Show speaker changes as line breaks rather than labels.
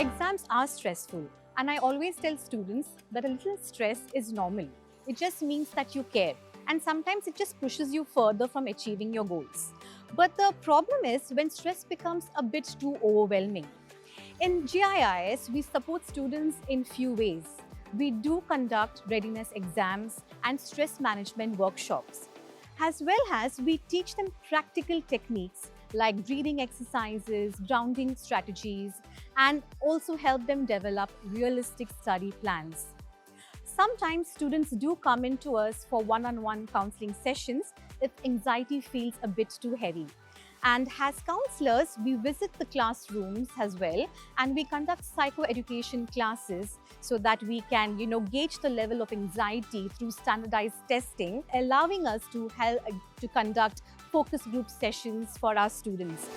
Exams are stressful, and I always tell students that a little stress is normal. It just means that you care, and sometimes it just pushes you further from achieving your goals. But the problem is when stress becomes a bit too overwhelming. In GIIS, we support students in few ways. We do conduct readiness exams and stress management workshops, as well as we teach them practical techniques like breathing exercises, grounding strategies, and also help them develop realistic study plans. Sometimes students do come into us for one-on-one counseling sessions if anxiety feels a bit too heavy. And as counselors, we visit the classrooms as well, and we conduct psychoeducation classes so that we can, gauge the level of anxiety through standardized testing, allowing us to help to conduct focus group sessions for our students.